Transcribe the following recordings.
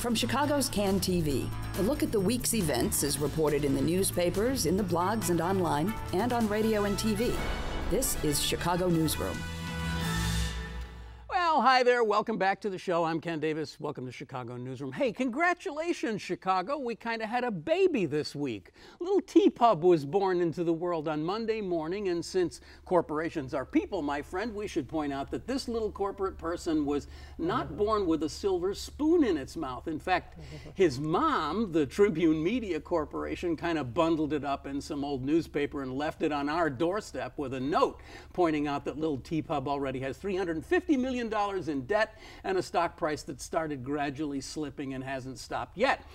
From Chicago's Can TV, a look at the week's events is reported in the newspapers, in the blogs and online, and on radio and TV. This is Chicago Newsroom. Well, hi there. Welcome back to the show. I'm Ken Davis. Welcome to Chicago Newsroom. Hey, congratulations, Chicago. We kind of had a baby this week. Little T-Pub was born into the world on Monday morning, and since corporations are people, my friend, we should point out that this little corporate person was not born with a silver spoon in its mouth. In fact, his mom, the Tribune Media Corporation, kind of bundled it up in some old newspaper and left it on our doorstep with a note pointing out that little T-Pub already has $350 million in debt and a stock price that started gradually slipping and hasn't stopped yet.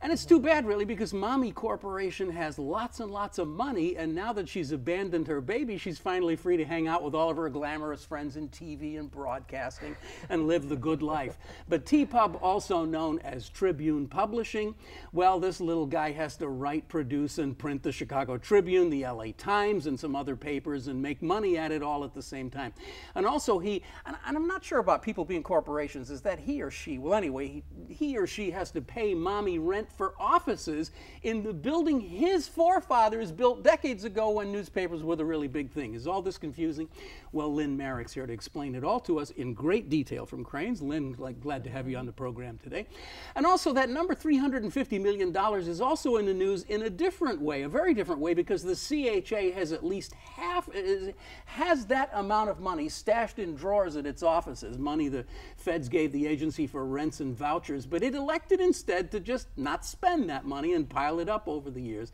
And it's too bad, really, because Mommy Corporation has lots and lots of money, and now that she's abandoned her baby, she's finally free to hang out with all of her glamorous friends in TV and broadcasting and live the good life. But T-Pub, also known as Tribune Publishing, well, this little guy has to write, produce, and print the Chicago Tribune, the LA Times, and some other papers, and make money at it all at the same time. And also and I'm not sure about people being corporations, is that he or she, well, anyway, he or she has to pay Mommy rent for offices in the building his forefathers built decades ago when newspapers were the really big thing. Is all this confusing? Well, Lynne Marek's here to explain it all to us in great detail from Crain's. Lynne, glad to have you on the program today. And also that number $350 million is also in the news in a different way, a very different way, because the CHA has at least has that amount of money stashed in drawers at its offices, money the feds gave the agency for rents and vouchers, but it elected instead to just not spend that money and pile it up over the years.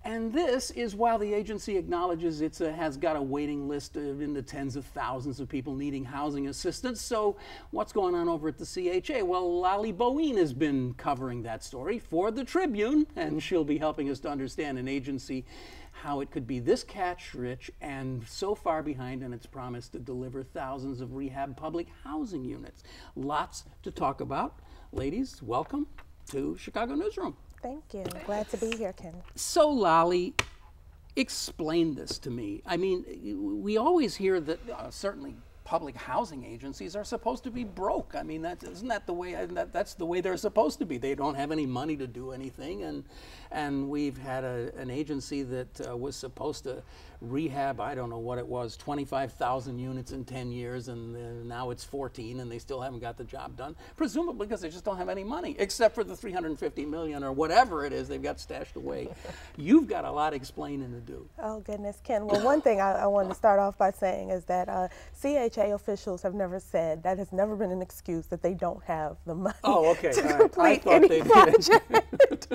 And this is while the agency acknowledges it has got a waiting list in the tens of thousands of people needing housing assistance. So what's going on over at the CHA? Well, Lolly Bowean has been covering that story for the Tribune, and she'll be helping us to understand an agency, how it could be this cash rich and so far behind in its promise to deliver thousands of rehab public housing units. Lots to talk about. Ladies, welcome to Chicago Newsroom. Thank you. Glad to be here, Ken. So, Lolly, explain this to me. I mean, we always hear that certainly public housing agencies are supposed to be broke. I mean, isn't that the way? That's the way they're supposed to be. They don't have any money to do anything, and we've had an agency that was supposed to rehab, I don't know what it was, 25,000 units in 10 years, and now it's 14, and they still haven't got the job done, presumably because they just don't have any money, except for the $350 million or whatever it is they've got stashed away. You've got a lot of explaining to do. Oh, goodness, Ken. Well, one thing I wanted to start off by saying is that CHA officials have never said, that has never been an excuse, that they don't have the money to complete any project.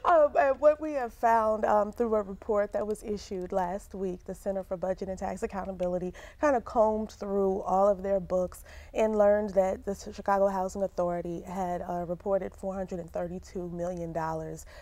And what we have found through a report that was issued last week, the Center for Budget and Tax Accountability kind of combed through all of their books and learned that the Chicago Housing Authority had reported $432 million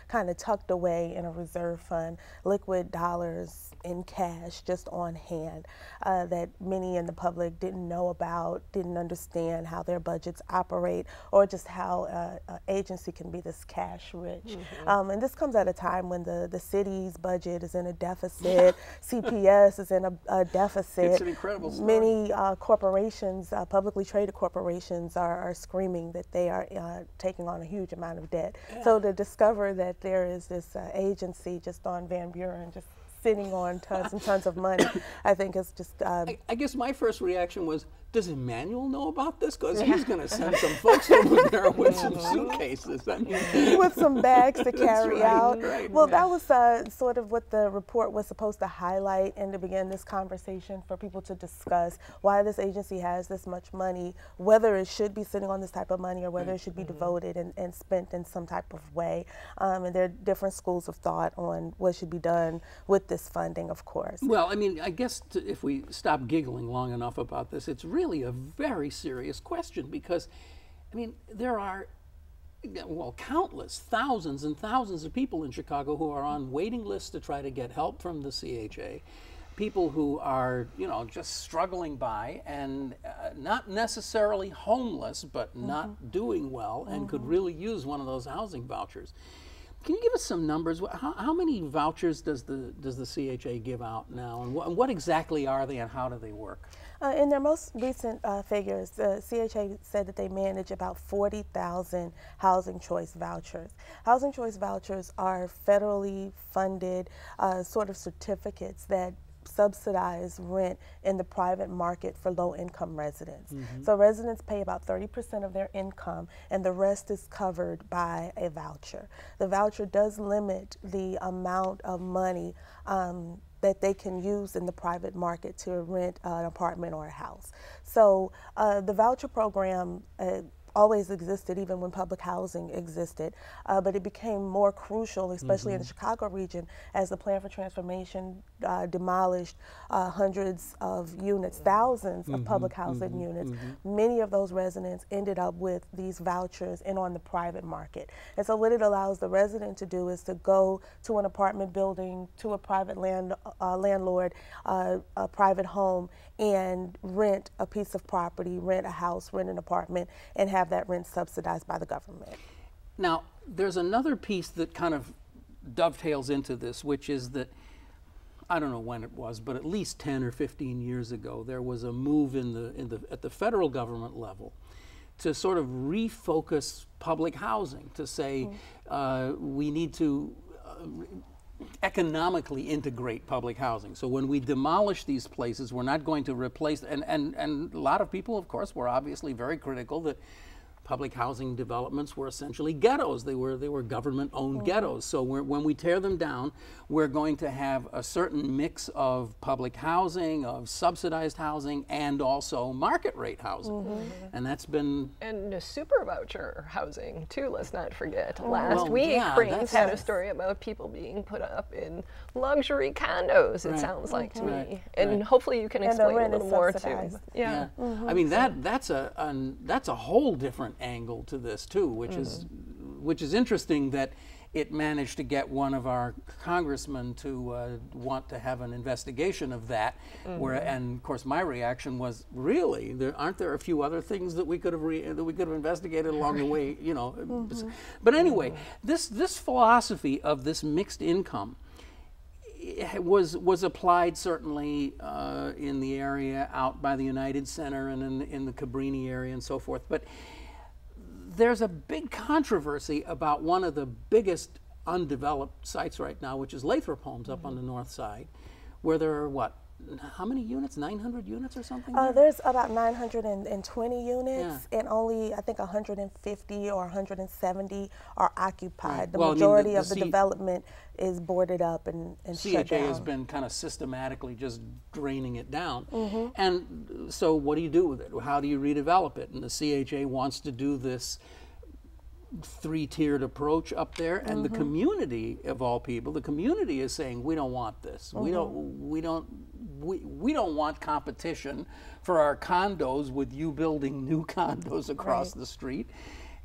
kind of tucked away in a reserve fund, liquid dollars in cash just on hand, that many in the public didn't know about, didn't understand how their budgets operate, or just how an agency can be this cash rich. And this comes at a time when the city's budget is in a deficit, CPS is in a deficit. It's an incredible story. Many corporations, publicly traded corporations, are screaming that they are taking on a huge amount of debt. Yeah. So to discover that there is this agency just on Van Buren, just sitting on tons and tons of money, I think is just... I guess my first reaction was, does Emmanuel know about this? Because he's going to send some folks over there with some suitcases. I mean, with some bags to carry out. Well, that was sort of what the report was supposed to highlight and to begin this conversation for people to discuss why this agency has this much money, whether it should be sitting on this type of money or whether it should be devoted and spent in some type of way. And there are different schools of thought on what should be done with this funding, of course. Well, I mean, I guess if we stop giggling long enough about this, it's really a very serious question, because, I mean, there are, well, countless, thousands and thousands of people in Chicago who are on waiting lists to try to get help from the CHA. People who are, you know, just struggling by and not necessarily homeless, but not doing well and could really use one of those housing vouchers. Can you give us some numbers? How many vouchers does the CHA give out now, and what exactly are they, and how do they work? In their most recent figures, the CHA said that they manage about 40,000 housing choice vouchers. Housing choice vouchers are federally funded sort of certificates that subsidize rent in the private market for low-income residents. So residents pay about 30% of their income, and the rest is covered by a voucher. The voucher does limit the amount of money that they can use in the private market to rent an apartment or a house. So the voucher program always existed, even when public housing existed, but it became more crucial, especially in the Chicago region, as the plan for transformation demolished hundreds of units, thousands of public housing units. Many of those residents ended up with these vouchers and on the private market. And so what it allows the resident to do is to go to an apartment building, to a private landlord, a private home, and rent a piece of property, rent a house, rent an apartment, and have that rent subsidized by the government. Now, there's another piece that kind of dovetails into this, which is that, I don't know when it was, but at least 10 or 15 years ago, there was a move at the federal government level to sort of refocus public housing, to say we need to economically integrate public housing. So when we demolish these places, we're not going to replace, and a lot of people, of course, were obviously very critical that public housing developments were essentially ghettos. They were government-owned ghettos. So when we tear them down, we're going to have a certain mix of public housing, of subsidized housing, and also market rate housing. And that's been... And a super voucher housing, too, let's not forget. Last week, Crain had a story about people being put up in luxury condos, it sounds like to me. And hopefully you can explain a little more, too. Yeah. I mean, that's a whole different angle to this too, which is interesting that it managed to get one of our congressmen to want to have an investigation of that. And of course, my reaction was, really, aren't there a few other things that we could have investigated along the way, you know? But anyway, this philosophy of this mixed income was applied certainly in the area out by the United Center and in the Cabrini area and so forth. But there's a big controversy about one of the biggest undeveloped sites right now, which is Lathrop Homes up on the north side, where there are, what, how many units? 900 units or something? There's about 920 units, and only, I think, 150 or 170 are occupied. The majority of the development is boarded up and shut down. CHA has been kind of systematically just draining it down. And so what do you do with it? How do you redevelop it? And the CHA wants to do this three-tiered approach up there, and the community, of all people, the community is saying, we don't want this. We don't want competition for our condos with you building new condos across the street.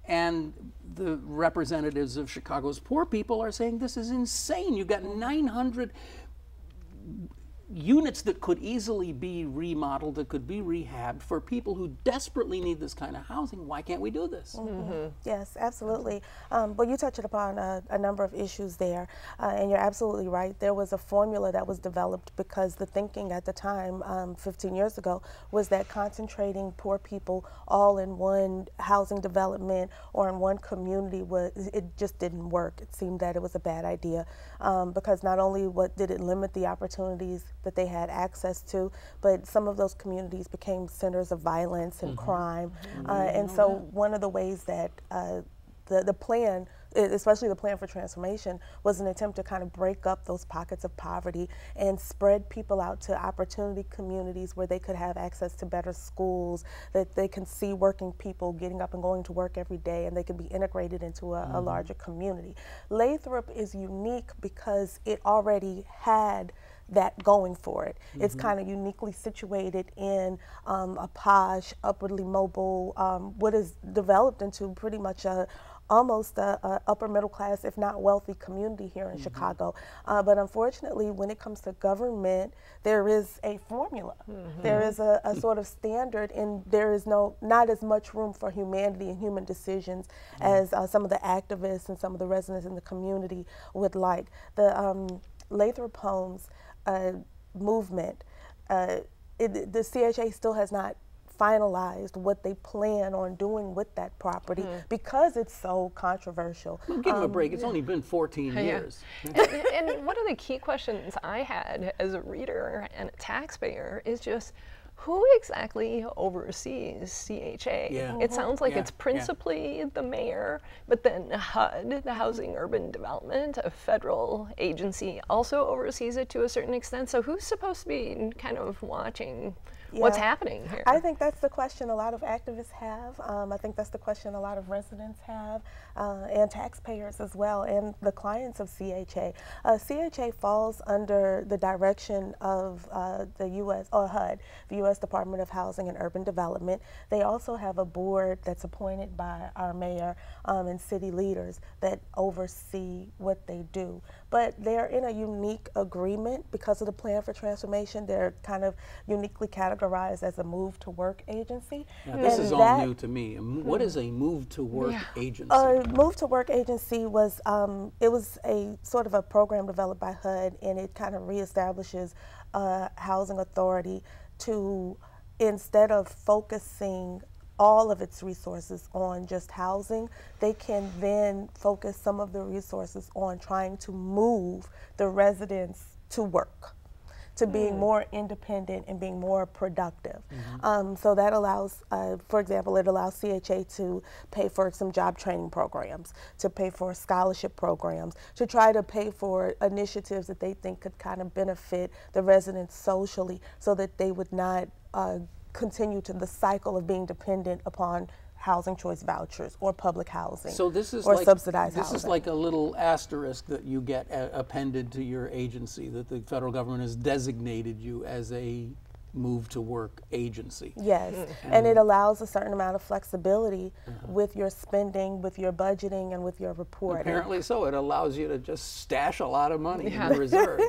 And the representatives of Chicago's poor people are saying, this is insane. You've got 900 units that could easily be remodeled, that could be rehabbed for people who desperately need this kind of housing. Why can't we do this? Yes, absolutely. Well, you touched upon a number of issues there, and you're absolutely right. There was a formula that was developed because the thinking at the time, 15 years ago, was that concentrating poor people all in one housing development or in one community, it just didn't work. It seemed that it was a bad idea because not only did it limit the opportunities that they had access to, but some of those communities became centers of violence and crime. And so one of the ways that the plan, especially the plan for transformation, was an attempt to kind of break up those pockets of poverty and spread people out to opportunity communities where they could have access to better schools, that they can see working people getting up and going to work every day, and they can be integrated into a larger community. Lathrop is unique because it already had that going for it. It's kind of uniquely situated in a posh, upwardly mobile, what is developed into pretty much a almost a upper middle class, if not wealthy community here in Chicago. But unfortunately, when it comes to government, there is a formula. There is a sort of standard, and there is not as much room for humanity and human decisions as some of the activists and some of the residents in the community would like. The Lathrop Homes movement, the CHA still has not finalized what they plan on doing with that property because it's so controversial. Well, give them a break. It's only been 14 years. And one of the key questions I had as a reader and a taxpayer is just, who exactly oversees CHA? It sounds like it's principally the mayor, but then HUD, the Housing Urban Development, a federal agency, also oversees it to a certain extent. So who's supposed to be kind of watching what's happening here? I think that's the question a lot of activists have. I think that's the question a lot of residents have, and taxpayers as well, and the clients of CHA. CHA falls under the direction of the U.S. or HUD, the U.S. Department of Housing and Urban Development. They also have a board that's appointed by our mayor and city leaders that oversee what they do. But they're in a unique agreement because of the plan for transformation. They're kind of uniquely categorized as a move to work agency. Now, this is all new to me. What is a move to work agency? Move to work agency was it was a sort of a program developed by HUD, and it kind of reestablishes housing authority to, instead of focusing all of its resources on just housing, they can then focus some of the resources on trying to move the residents to work, to being more independent and being more productive. So that allows, for example, it allows CHA to pay for some job training programs, to pay for scholarship programs, to try to pay for initiatives that they think could kind of benefit the residents socially so that they would not continue to the cycle of being dependent upon housing choice vouchers or public housing, so this is or like, subsidized this housing. is like a little asterisk that you get appended to your agency, that the federal government has designated you as a move to work agency. Yes, and it allows a certain amount of flexibility with your spending, with your budgeting, and with your reporting. Apparently so. It allows you to just stash a lot of money in the reserves.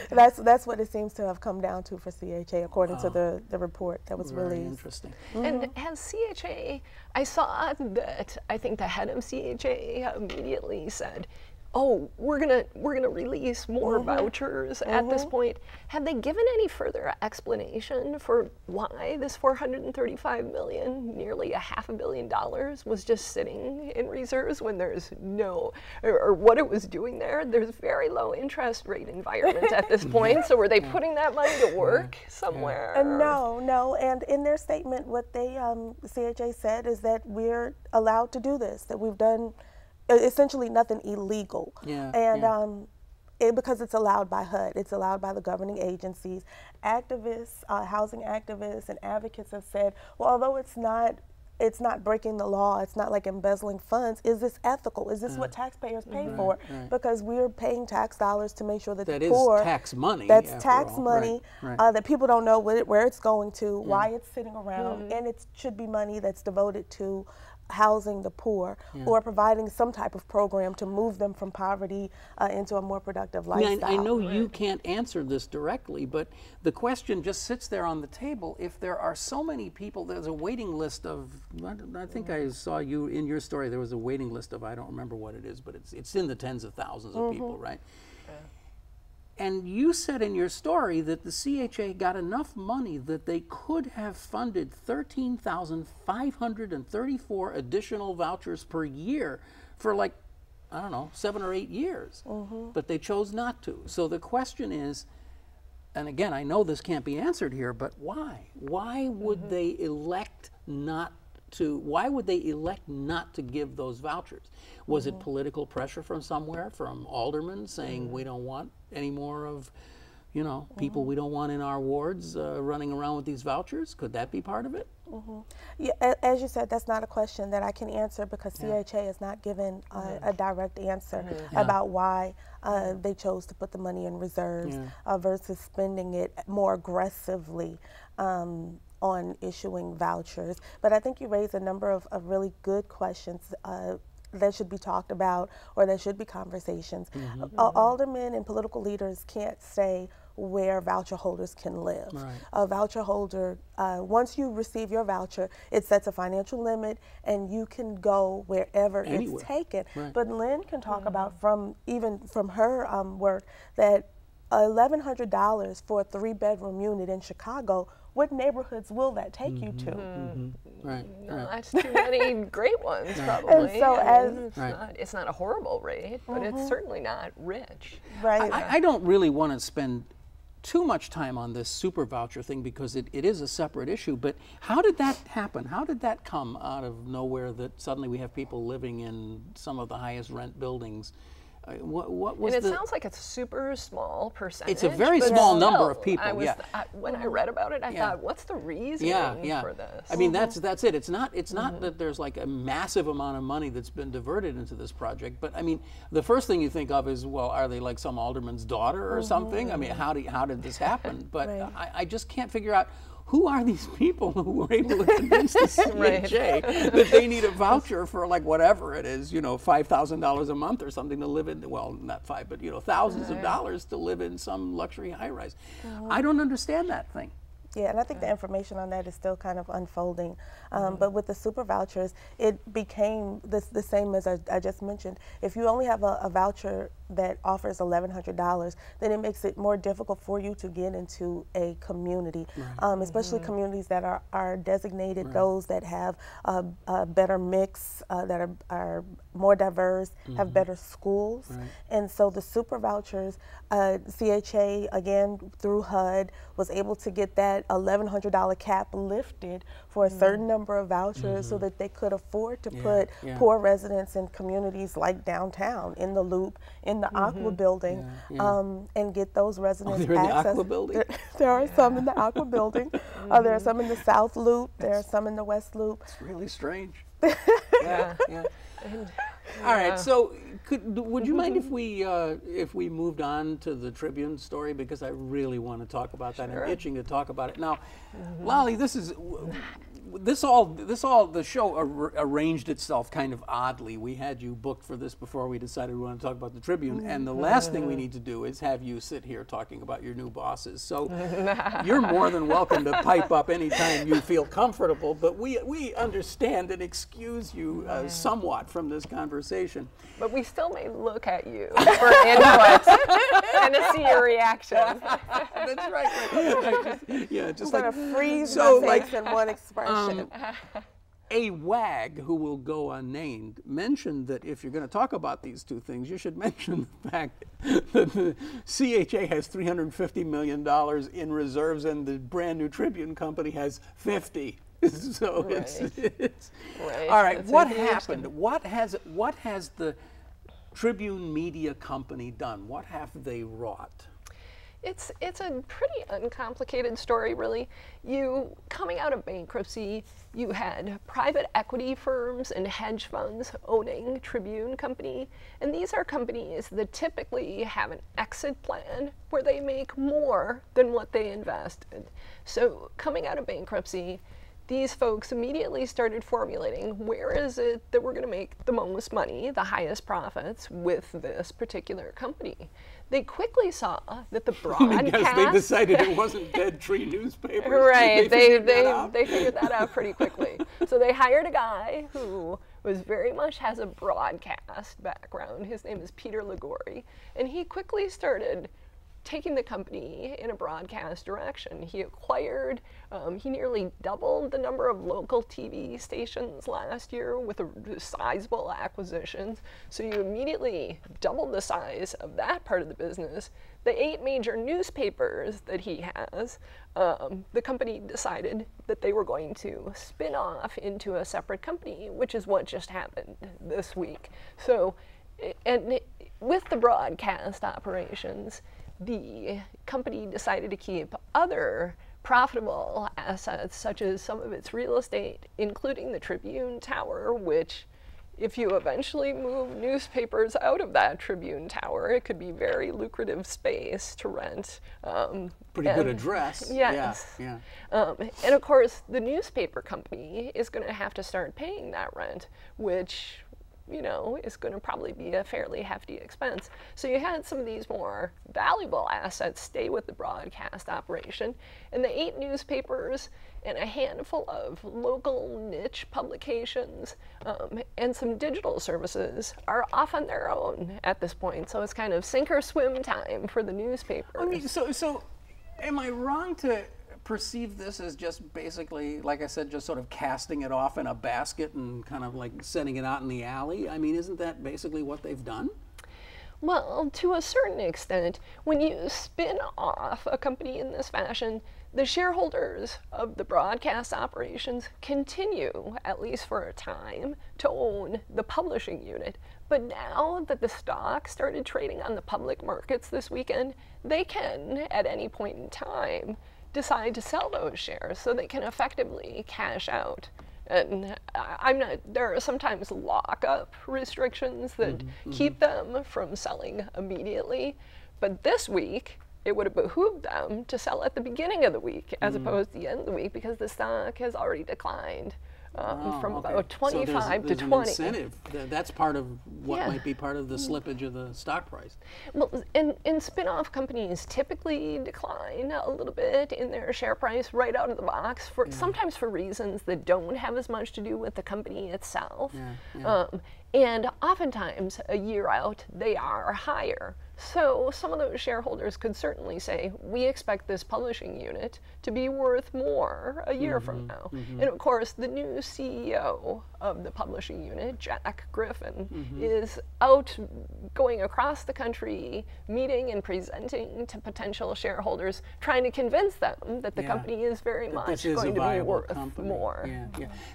That's what it seems to have come down to for CHA, according to the report that was Very released. Interesting. And has CHA, I saw that I think the head of CHA immediately said, oh, we're gonna release more vouchers at this point. Have they given any further explanation for why this $435 million, nearly $500 million, was just sitting in reserves when there's no, or what it was doing there? There's very low interest rate environment at this point. So were they putting that money to work somewhere? No, and in their statement, what they CHA said is that we're allowed to do this, that we've done essentially nothing illegal, and because it's allowed by HUD, it's allowed by the governing agencies. Activists, housing activists and advocates have said, well, although it's not breaking the law, it's not like embezzling funds, is this ethical? Is this what taxpayers pay for? Because we're paying tax dollars to make sure that the poor— That is tax money. That's tax money that people don't know where it's going to, why it's sitting around, and it should be money that's devoted to housing the poor or providing some type of program to move them from poverty into a more productive lifestyle. I know you can't answer this directly, but the question just sits there on the table. If there are so many people, there's a waiting list of, I think I saw you in your story, there was a waiting list of, I don't remember what it is, but it's in the tens of thousands of people, right? And you said in your story that the CHA got enough money that they could have funded 13,534 additional vouchers per year for, like, I don't know, 7 or 8 years. But they chose not to. So the question is, and again, I know this can't be answered here, but why? Why would they elect not to, why would they elect not to give those vouchers? Was it political pressure from somewhere, from aldermen saying we don't want any more of, you know, people we don't want in our wards running around with these vouchers? Could that be part of it? Yeah, as you said, that's not a question that I can answer because CHA has not given a direct answer about why they chose to put the money in reserves versus spending it more aggressively on issuing vouchers. But I think you raised a number of really good questions that should be talked about, or that should be conversations. Aldermen and political leaders can't say where voucher holders can live. Right. A voucher holder, once you receive your voucher, it sets a financial limit and you can go wherever it's taken. Right. But Lynn can talk about even from her work that $1,100 for a 3-bedroom unit in Chicago, what neighborhoods will that take you to? Right. That's too many great ones, probably. And so it's not a horrible rate, but it's certainly not rich. Right. I don't really want to spend too much time on this super voucher thing because it is a separate issue, but how did that happen? How did that come out of nowhere that suddenly we have people living in some of the highest rent buildings? What was and it sounds like it's a super small percentage. It's a very small number of people. When I read about it, I thought, what's the reason for this? I mean, that's it. It's not that there's like a massive amount of money that's been diverted into this project. But I mean, the first thing you think of is, well, are they like some alderman's daughter or something? I mean, how did this happen? But I just can't figure out. Who are these people who were able to convince the CHA that they need a voucher for like whatever it is, $5,000 a month or something to live in, well, not five, but thousands of dollars to live in some luxury high-rise. I don't understand that thing. Yeah, and I think the information on that is still kind of unfolding. But with the super vouchers, it became the same as I just mentioned. If you only have a voucher that offers $1,100, then it makes it more difficult for you to get into a community, especially communities that are designated, those that have a better mix, that are more diverse, have better schools. And so the super vouchers, CHA, again, through HUD, was able to get that $1,100 cap lifted for a certain number of vouchers so that they could afford to put poor residents in communities like downtown, in the Loop, in the Aqua Building, and get those residents access. In the Aqua Building? There are some in the Aqua Building. There are some in the South Loop. There are some in the West Loop. It's really strange. All right, so would you mind if we moved on to the Tribune story, because I really want to talk about that. I'm itching to talk about it now. Lolly, the show arranged itself kind of oddly. We had you booked for this before we decided we want to talk about the Tribune, and the last thing we need to do is have you sit here talking about your new bosses. So you're more than welcome to pipe up anytime you feel comfortable, but we understand and excuse you somewhat from this conversation. But we still may look at you for input and to see your reaction. That's right. Just like freeze my face in one expression. A wag who will go unnamed mentioned that if you're going to talk about these two things, you should mention the fact that the CHA has $350 million in reserves and the brand new Tribune company has 50. So it's all right. What happened? What has the Tribune Media Company done? What have they wrought? It's a pretty uncomplicated story, really. Coming out of bankruptcy, you had private equity firms and hedge funds owning Tribune Company, and these are companies that typically have an exit plan where they make more than what they invested. So coming out of bankruptcy, these folks immediately started formulating where is it that we're going to make the most money, the highest profits with this particular company. They quickly saw that the broadcast... I guess they decided it wasn't Dead Tree newspapers. Right, they figured that out pretty quickly. So they hired a guy who very much has a broadcast background. His name is Peter Ligori, and he quickly started taking the company in a broadcast direction. He acquired, he nearly doubled the number of local TV stations last year with sizable acquisitions. So you immediately doubled the size of that part of the business. The 8 major newspapers that he has, the company decided that they were going to spin off into a separate company, which is what just happened this week. So, and with the broadcast operations, the company decided to keep other profitable assets, such as some of its real estate, including the Tribune Tower, which if you eventually move newspapers out of that Tribune Tower, it could be very lucrative space to rent. Pretty good address. Yes. Yeah. And of course, the newspaper company is going to have to start paying that rent, which, you know, is going to probably be a fairly hefty expense. So you had some of these more valuable assets stay with the broadcast operation, and the 8 newspapers and a handful of local niche publications and some digital services are off on their own at this point. So it's kind of sink or swim time for the newspapers. I mean, so am I wrong to perceive this as just basically, like I said, just sort of casting it off in a basket and kind of like setting it out in the alley? I mean, isn't that basically what they've done? Well, to a certain extent, when you spin off a company in this fashion, the shareholders of the broadcast operations continue, at least for a time, to own the publishing unit. But now that the stock started trading on the public markets this weekend, they can, at any point in time, decide to sell those shares so they can effectively cash out. And there are sometimes lockup restrictions that keep them from selling immediately. But this week, it would have behooved them to sell at the beginning of the week as opposed to the end of the week, because the stock has already declined from about 25 to 20. An incentive. That's part of what might be part of the slippage of the stock price. Well, and spin-off companies typically decline a little bit in their share price right out of the box, for sometimes for reasons that don't have as much to do with the company itself. And oftentimes, a year out, they are higher. So some of those shareholders could certainly say, we expect this publishing unit to be worth more a year from now. And of course, the new CEO of the publishing unit, Jack Griffin, is out going across the country, meeting and presenting to potential shareholders, trying to convince them that the company is very much going to be worth more.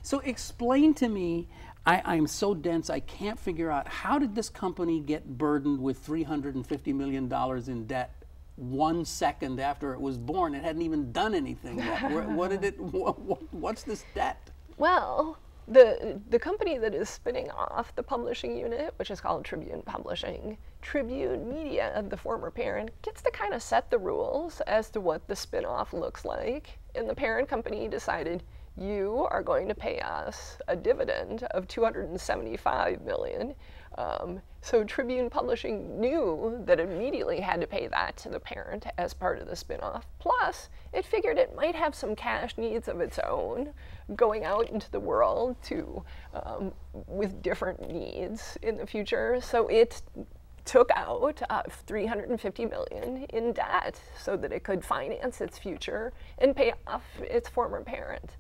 So explain to me, I'm so dense, I can't figure out, how did this company get burdened with $350 million in debt 1 second after it was born? It hadn't even done anything yet. What's this debt? Well, the company that is spinning off the publishing unit, which is called Tribune Publishing, Tribune Media, the former parent, gets to kind of set the rules as to what the spin-off looks like. And the parent company decided, you are going to pay us a dividend of $275 million. So Tribune Publishing knew that it immediately had to pay that to the parent as part of the spinoff. Plus, it figured it might have some cash needs of its own going out into the world with different needs in the future. So it took out $350 million in debt so that it could finance its future and pay off its former parent.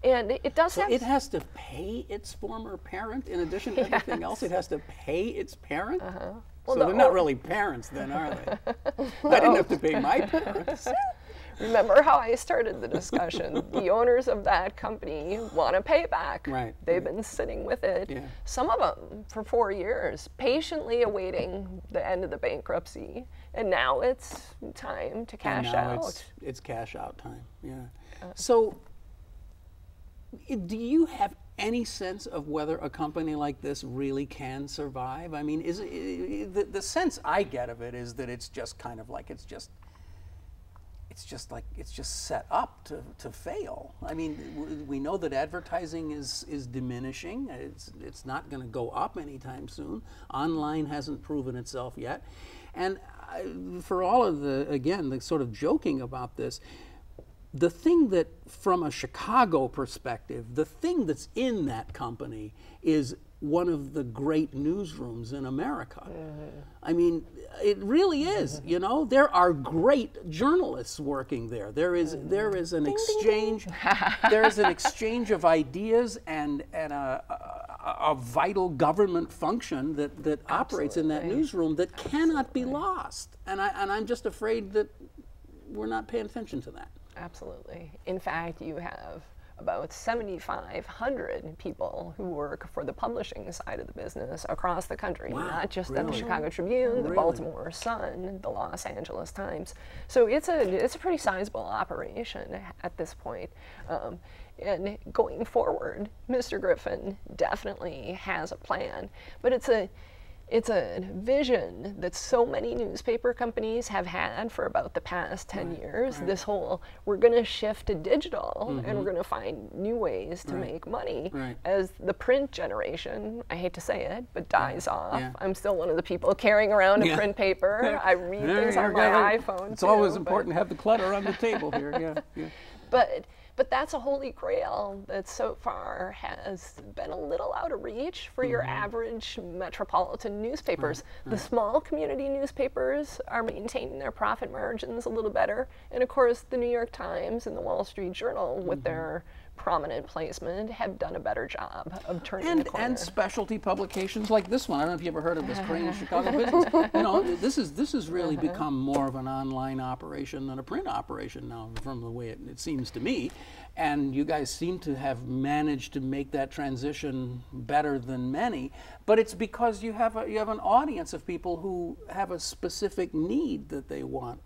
And it does it has to pay its former parent in addition to everything else? It has to pay its parent? Well, so they're not really parents then, are they? I didn't have to pay my parents. Remember how I started the discussion? The owners of that company want to pay back. They've been sitting with it, some of them for 4 years, patiently awaiting the end of the bankruptcy. And now it's time to cash out. It's cash out time, So do you have any sense of whether a company like this really can survive? I mean, the sense I get of it is that it's just kind of like it's just set up to fail. I mean, we know that advertising is diminishing. It's not going to go up anytime soon. Online hasn't proven itself yet. And for all of the sort of joking about this, the thing that, from a Chicago perspective, the thing that's in that company is one of the great newsrooms in America. I mean, it really is. You know, there are great journalists working there. There is an exchange. There is an exchange of ideas and a vital government function that operates in that newsroom that cannot be lost. And I'm just afraid that we're not paying attention to that. Absolutely. In fact, you have about 7,500 people who work for the publishing side of the business across the country, not just at the Chicago Tribune, the Baltimore Sun, the Los Angeles Times. So it's a pretty sizable operation at this point. And going forward, Mr. Griffin definitely has a plan, but it's a vision that so many newspaper companies have had for about the past 10 years. This whole, we're going to shift to digital and we're going to find new ways to make money as the print generation, I hate to say it, but dies off. I'm still one of the people carrying around a print paper. I read things on my iPhone. It's always important to have the clutter on the table here. But that's a holy grail that so far has been a little out of reach for your average metropolitan newspapers. The small community newspapers are maintaining their profit margins a little better. And of course, the New York Times and the Wall Street Journal, with their prominent placement, have done a better job of turning the corner. And specialty publications like this one. I don't know if you ever heard of this, Crain, Chicago Business. You know, this has really become more of an online operation than a print operation now, from the way it seems to me. And you guys seem to have managed to make that transition better than many. But it's because you have an audience of people who have a specific need that they want.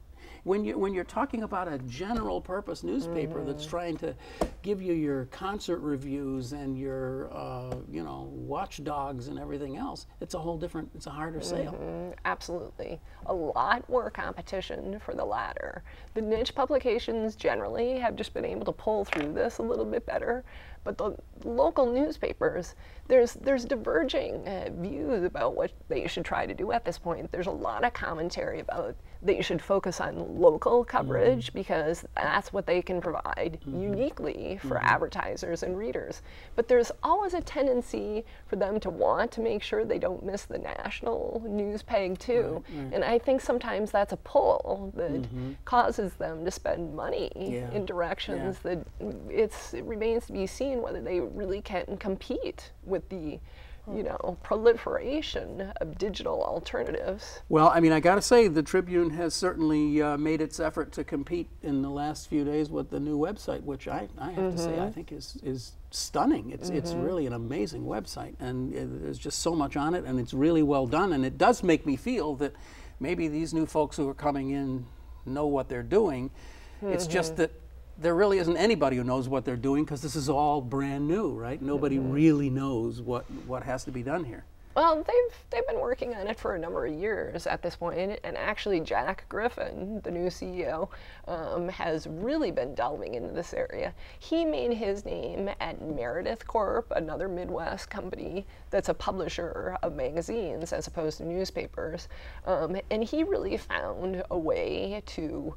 When you're talking about a general purpose newspaper that's trying to give you your concert reviews and your watchdogs and everything else, it's a whole different, it's a harder sale. Absolutely. A lot more competition for the latter. The niche publications generally have just been able to pull through this a little bit better, but the local newspapers, there's diverging views about what they should try to do at this point. There's a lot of commentary about they should focus on local coverage because that's what they can provide uniquely for advertisers and readers. But there's always a tendency for them to want to make sure they don't miss the national news peg too. And I think sometimes that's a pull that causes them to spend money in directions that it remains to be seen whether they really can compete with the proliferation of digital alternatives. Well, I mean, I got to say, the Tribune has certainly made its effort to compete in the last few days with the new website, which I have to say I think is stunning. It's really an amazing website, and there's just so much on it, and it's really well done, and it does make me feel that maybe these new folks who are coming in know what they're doing. It's just that there really isn't anybody who knows what they're doing because this is all brand new, right? Nobody really knows what has to be done here. Well, they've been working on it for a number of years at this point, and actually Jack Griffin, the new CEO, has really been delving into this area. He made his name at Meredith Corp, another Midwest company that's a publisher of magazines as opposed to newspapers, and he really found a way to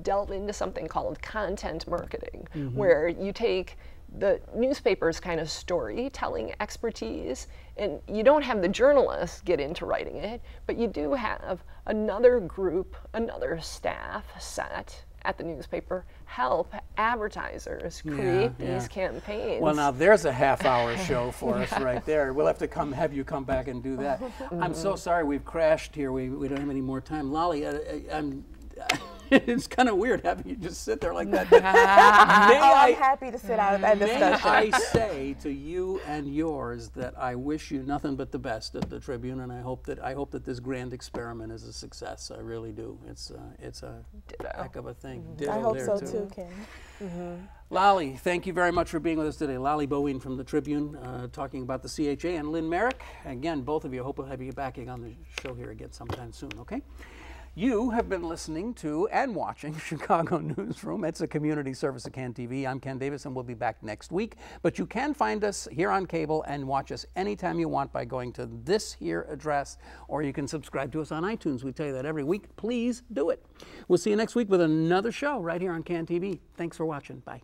delve into something called content marketing, where you take the newspaper's kind of storytelling expertise, and you don't have the journalists get into writing it, but you do have another group, another staff set at the newspaper help advertisers create these campaigns. Well, now there's a half-hour show for us right there. We'll have to have you come back and do that. I'm so sorry we've crashed here. We don't have any more time. Lolly, it's kind of weird having you just sit there like that. I'm happy to sit out of that discussion. May I say to you and yours that I wish you nothing but the best at the Tribune, and I hope that this grand experiment is a success. I really do. It's a heck of a thing. I hope so too, Ken. Lolly, thank you very much for being with us today. Lolly Bowean from the Tribune, talking about the CHA, and Lynne Marek. Again, both of you, I hope we'll have you back on the show here again sometime soon, okay? You have been listening to and watching Chicago Newsroom. It's a community service of CAN TV. I'm Ken Davis, and we'll be back next week. But you can find us here on cable and watch us anytime you want by going to this here address, or you can subscribe to us on iTunes. We tell you that every week. Please do it. We'll see you next week with another show right here on CAN TV. Thanks for watching. Bye.